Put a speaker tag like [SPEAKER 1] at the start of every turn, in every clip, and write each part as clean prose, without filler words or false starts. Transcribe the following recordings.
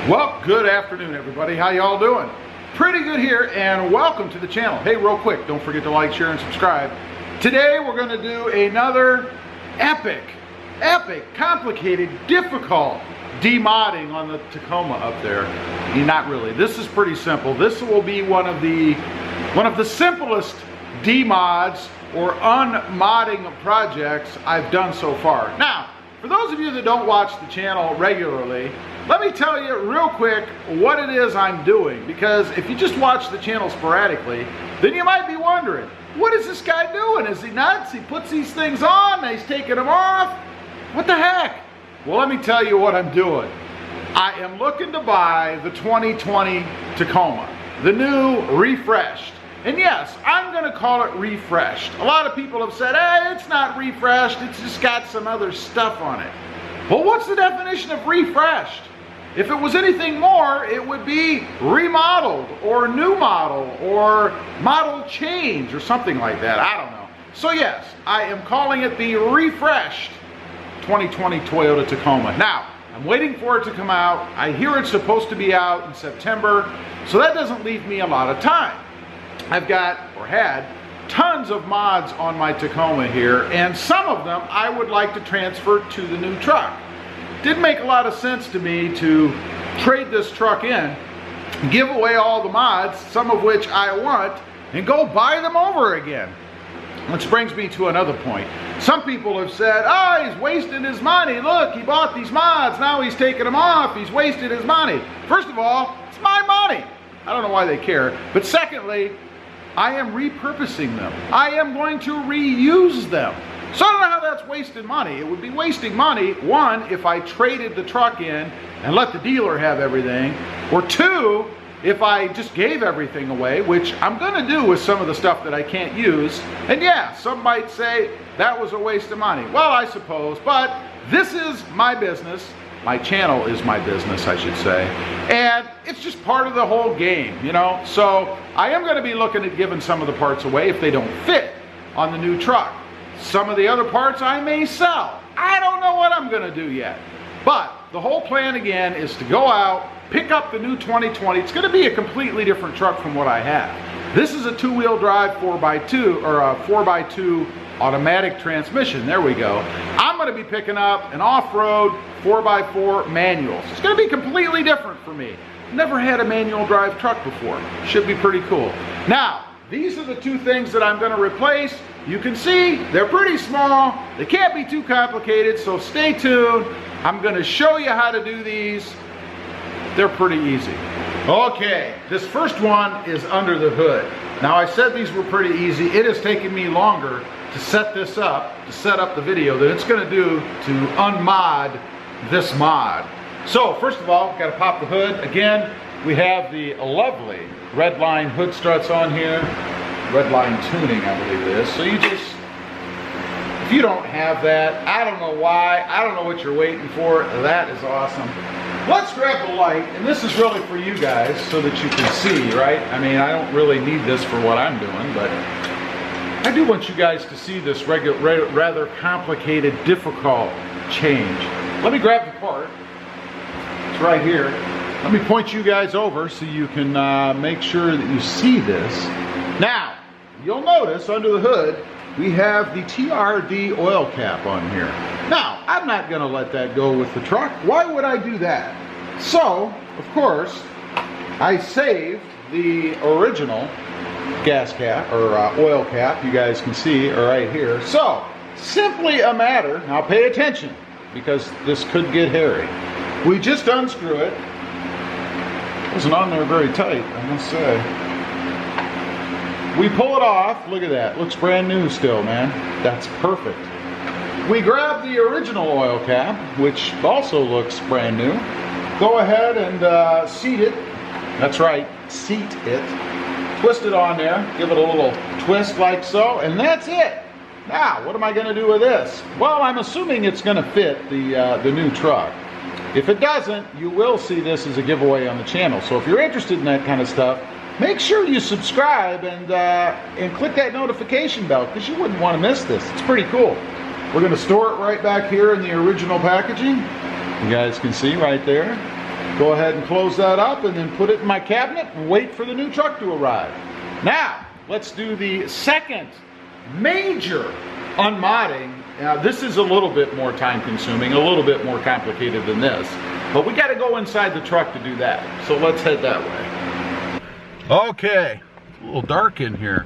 [SPEAKER 1] Well, good afternoon, everybody. How y'all doing? Pretty good here, and welcome to the channel. Hey, real quick, don't forget to like, share, and subscribe. Today, we're going to do another epic, complicated, difficult demodding on the Tacoma up there. Not really. This is pretty simple. This will be one of the simplest demods or unmodding projects I've done so far. Now, for those of you that don't watch the channel regularly, let me tell you real quick what it is I'm doing, because if you just watch the channel sporadically, then you might be wondering, what is this guy doing? Is he nuts? He puts these things on, and he's taking them off? What the heck? Well, let me tell you what I'm doing. I am looking to buy the 2020 Tacoma, the new refreshed. And yes, I'm going to call it refreshed. A lot of people have said, hey, it's not refreshed, it's just got some other stuff on it. Well, what's the definition of refreshed? If it was anything more, it would be remodeled or new model or model change or something like that. I don't know. So yes, I am calling it the refreshed 2020 Toyota Tacoma. Now, I'm waiting for it to come out. I hear it's supposed to be out in September, so that doesn't leave me a lot of time. I've got, or had, tons of mods on my Tacoma here, and some of them I would like to transfer to the new truck. Didn't make a lot of sense to me to trade this truck in, give away all the mods, some of which I want, and go buy them over again. Which brings me to another point. Some people have said, oh, he's wasting his money. Look, he bought these mods, now he's taking them off, he's wasted his money. First of all, it's my money. I don't know why they care. But secondly, I am repurposing them. I am going to reuse them. So I don't know how that's wasting money. It would be wasting money, one, if I traded the truck in and let the dealer have everything, or two, if I just gave everything away, which I'm going to do with some of the stuff that I can't use. And yeah, some might say that was a waste of money. Well, I suppose, but this is my business. My channel is my business, I should say. And it's just part of the whole game, you know? So I am going to be looking at giving some of the parts away if they don't fit on the new truck. Some of the other parts I may sell. I don't know what I'm going to do yet. But the whole plan again is to go out, pick up the new 2020. It's going to be a completely different truck from what I have. This is a two-wheel drive 4x2 or a 4x2 automatic transmission. There we go. I'm going to be picking up an off-road 4x4 manual. So it's going to be completely different for me. Never had a manual drive truck before. Should be pretty cool. Now, these are the two things that I'm going to replace. You can see they're pretty small. They can't be too complicated, so stay tuned. I'm going to show you how to do these. They're pretty easy. Okay, this first one is under the hood. Now, I said these were pretty easy. It has taken me longer to set this up, to set up the video that it's going to do to unmod this mod. So, first of all, got to pop the hood. Again, we have the lovely red line hood struts on here. Red line tuning, I believe it is. So you just, if you don't have that, I don't know why, I don't know what you're waiting for. That is awesome. Let's grab the light, and this is really for you guys so that you can see, right? I mean, I don't really need this for what I'm doing, but I do want you guys to see this rather complicated, difficult change. Let me grab the part. It's right here. Let me point you guys over so you can make sure that you see this. Now, you'll notice under the hood, we have the TRD oil cap on here. Now, I'm not going to let that go with the truck. Why would I do that? So, of course, I saved the original gas cap, or oil cap, you guys can see right here. So, simply a matter, now pay attention, because this could get hairy. We just unscrew it. It wasn't on there very tight, I must say. We pull it off, look at that, looks brand new still, man. That's perfect. We grab the original oil cap, which also looks brand new. Go ahead and seat it. That's right, seat it. Twist it on there, give it a little twist like so, and that's it. Now, what am I going to do with this? Well, I'm assuming it's going to fit the new truck. If it doesn't, you will see this as a giveaway on the channel. So if you're interested in that kind of stuff, make sure you subscribe and click that notification bell, because you wouldn't want to miss this. It's pretty cool. We're going to store it right back here in the original packaging. You guys can see right there. Go ahead and close that up and then put it in my cabinet and wait for the new truck to arrive. Now, let's do the second major unmodding. Now, this is a little bit more time consuming, a little bit more complicated than this, but we got to go inside the truck to do that. So let's head that way. Okay, it's a little dark in here.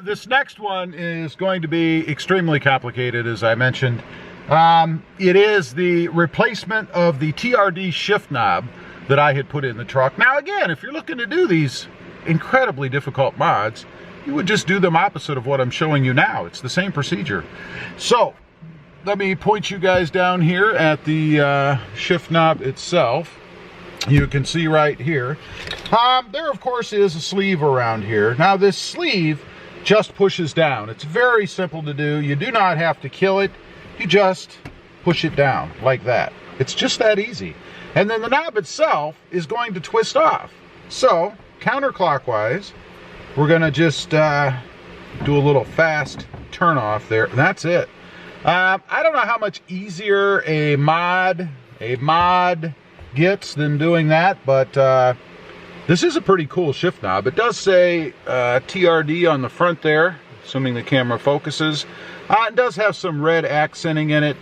[SPEAKER 1] This next one is going to be extremely complicated, as I mentioned. It is the replacement of the TRD shift knob that I had put in the truck. Now again, if you're looking to do these incredibly difficult mods, you would just do them opposite of what I'm showing you now. It's the same procedure. So let me point you guys down here at the shift knob itself. You can see right here. There of course is a sleeve around here. Now this sleeve just pushes down. It's very simple to do. You do not have to kill it. You just push it down like that. It's just that easy. And then the knob itself is going to twist off. So counterclockwise, we're going to just do a little fast turn off there. And that's it. I don't know how much easier a mod gets than doing that, but this is a pretty cool shift knob. It does say TRD on the front there, assuming the camera focuses. It does have some red accenting in it.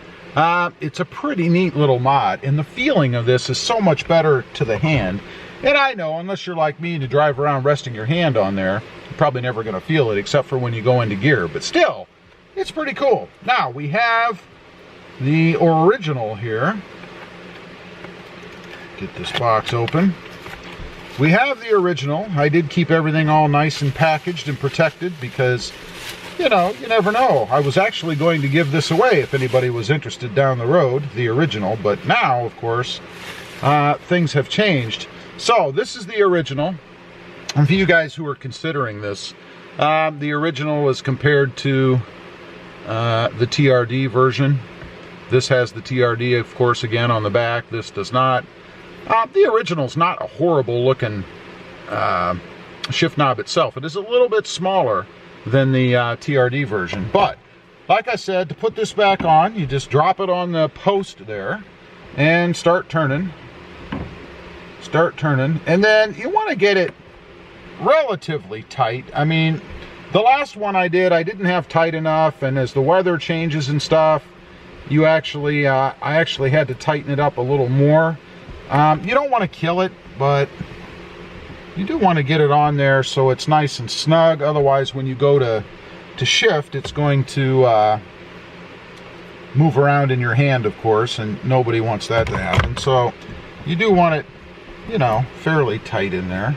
[SPEAKER 1] It's a pretty neat little mod, and the feeling of this is so much better to the hand. And I know, unless you're like me to drive around resting your hand on there, you're probably never going to feel it except for when you go into gear. But still, it's pretty cool. Now, we have the original here. Get this box open. We have the original. I did keep everything all nice and packaged and protected because, you know, you never know. I was actually going to give this away if anybody was interested down the road, the original, but now, of course, things have changed. So, this is the original. And for you guys who are considering this, the original is compared to the TRD version. This has the TRD, of course, again on the back. This does not. The original's not a horrible looking shift knob itself. It is a little bit smaller than the TRD version. But, like I said, to put this back on, you just drop it on the post there and start turning. Start turning. And then you want to get it relatively tight. I mean, the last one I did, I didn't have tight enough, and as the weather changes and stuff, you actually, I actually had to tighten it up a little more. You don't want to kill it, but you do want to get it on there so it's nice and snug. Otherwise, when you go to shift, it's going to move around in your hand, of course, and nobody wants that to happen. So you do want it, you know, fairly tight in there.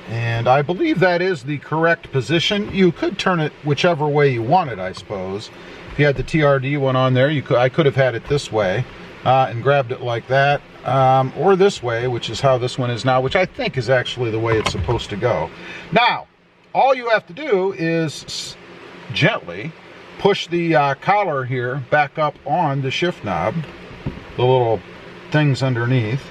[SPEAKER 1] And I believe that is the correct position. You could turn it whichever way you want it, I suppose. If you had the TRD one on there, I could have had it this way and grabbed it like that. Or this way, which is how this one is now, which I think is actually the way it's supposed to go. Now, all you have to do is gently push the collar here back up on the shift knob, the little things underneath,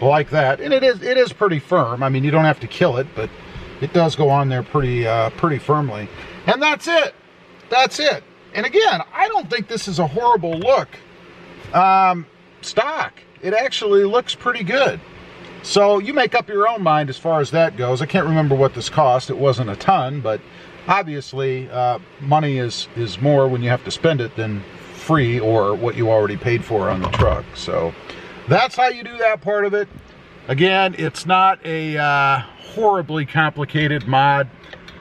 [SPEAKER 1] like that. And it is pretty firm. I mean, you don't have to kill it, but it does go on there pretty firmly. And that's it. That's it. And again, I don't think this is a horrible look. Stock. It actually looks pretty good. So you make up your own mind as far as that goes. I can't remember what this cost. It wasn't a ton, but obviously money is more when you have to spend it than free or what you already paid for on the truck. So that's how you do that part of it. Again, it's not a horribly complicated mod.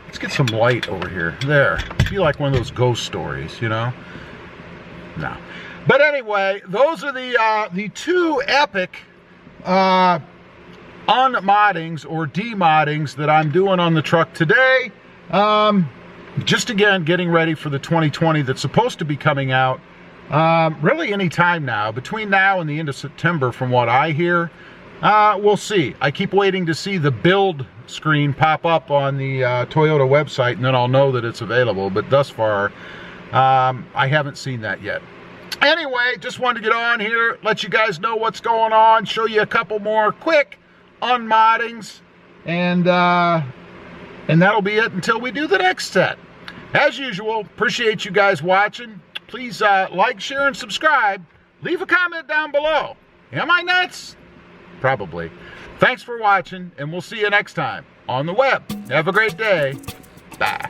[SPEAKER 1] Let's get some light over here. There. I feel like one of those ghost stories, you know? No. But anyway, those are the two epic unmoddings or demoddings that I'm doing on the truck today. Just again, getting ready for the 2020 that's supposed to be coming out really any time now. Between now and the end of September, from what I hear. We'll see. I keep waiting to see the build screen pop up on the Toyota website, and then I'll know that it's available. But thus far, I haven't seen that yet. Anyway, just wanted to get on here, let you guys know what's going on, show you a couple more quick unmoddings, and that'll be it until we do the next set. As usual, appreciate you guys watching. Please like, share, and subscribe. Leave a comment down below. Am I nuts? Probably. Thanks for watching, and we'll see you next time on the web. Have a great day. Bye.